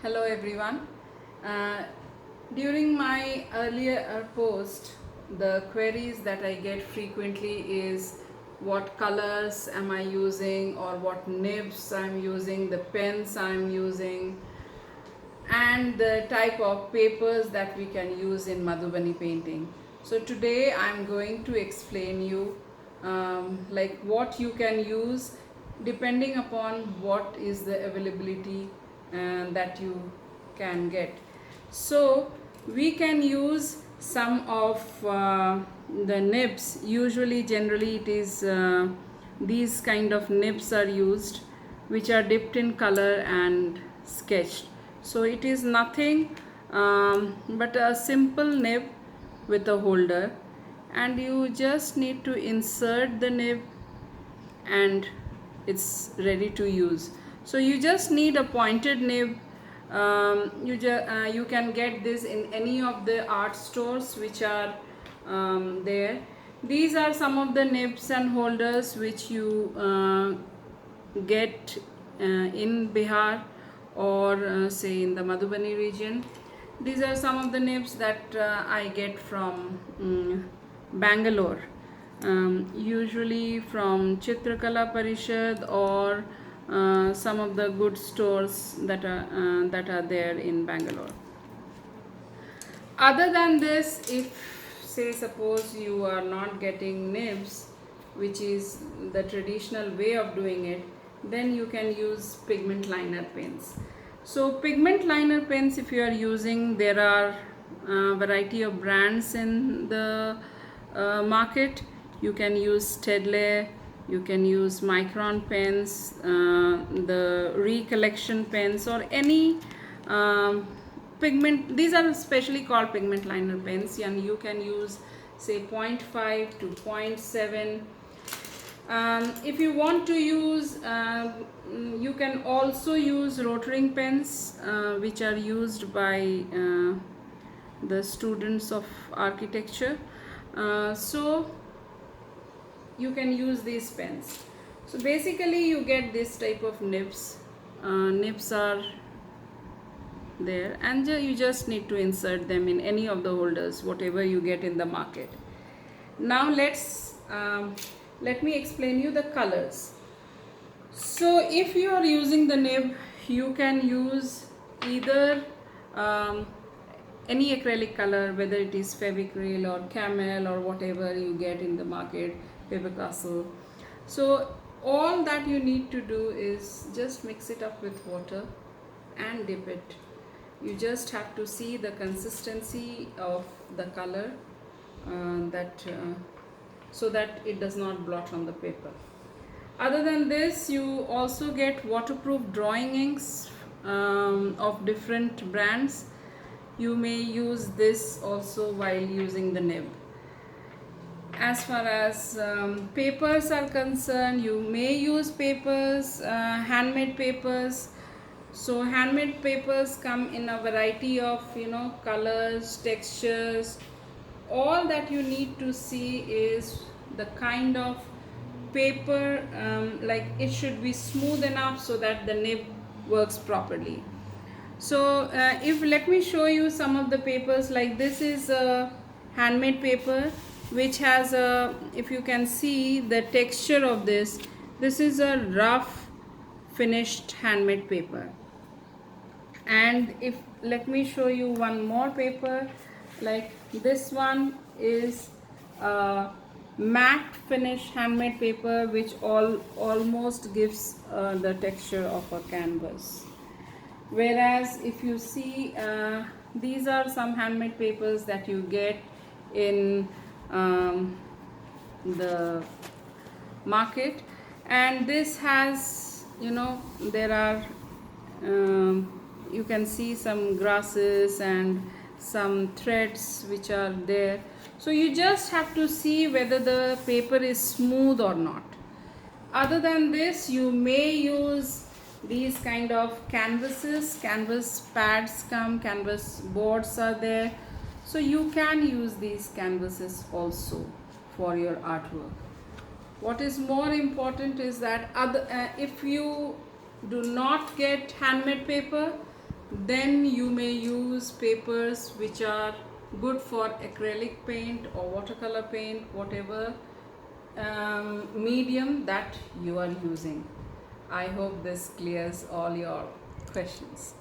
Hello everyone. Uh, During my earlier post, the queries that I get frequently is what colors am I using, or what nibs I'm using, the pens I'm using, and the type of papers that we can use in Madhubani painting. So today I'm going to explain you like what you can use depending upon what is the availability that you can get. So we can use some of the nibs. Usually, generally, it is these kind of nibs are used, which are dipped in color and sketched. So it is nothing but a simple nib with a holder, and you just need to insert the nib and it's ready to use. So you just need a pointed nib. You can get this in any of the art stores which are there. These are some of the nibs and holders which you get in Bihar or say in the Madhubani region. These are some of the nibs that I get from Bangalore, usually from Chitrakala Parishad or some of the good stores that are there in Bangalore. Other than this, if say suppose you are not getting nibs, which is the traditional way of doing it, then you can use pigment liner pens. So pigment liner pens, if you are using, there are variety of brands in the market. You can use Stedley, you can use Micron pens, the Recollection pens, or any pigment. These are specially called pigment liner pens, and you can use say 0.5 to 0.7. If you want to use, you can also use rotring pens, which are used by the students of architecture. So you can use these pens. So basically you get this type of nibs. Nibs are there, and you just need to insert them in any of the holders whatever you get in the market. Now let me explain you the colors. So if you are using the nib, you can use either any acrylic color, whether it is Fevicryl or Camel or whatever you get in the market, Faber Castell. So all that you need to do is just mix it up with water and dip it. You just have to see the consistency of the color so that it does not blot on the paper. Other than this, you also get waterproof drawing inks of different brands. You may use this also while using the nib. As far as papers are concerned, you may use papers, handmade papers. So handmade papers come in a variety of colors, textures. All that you need to see is the kind of paper, like it should be smooth enough so that the nib works properly. So if let me show you some of the papers. Like this is a handmade paper which has a, if you can see the texture of this is a rough finished handmade paper. And if let me show you one more paper, like this one is a matte finish handmade paper which almost gives the texture of a canvas. Whereas if you see, these are some handmade papers that you get in the market, and this has, there are you can see some grasses and some threads which are there. So you just have to see whether the paper is smooth or not. Other than this, you may use these kind of canvases. Canvas pads come, canvas boards are there. So you can use these canvases also for your artwork. What is more important is that if you do not get handmade paper, Then you may use papers which are good for acrylic paint or watercolor paint, whatever medium that you are using. I hope this clears all your questions.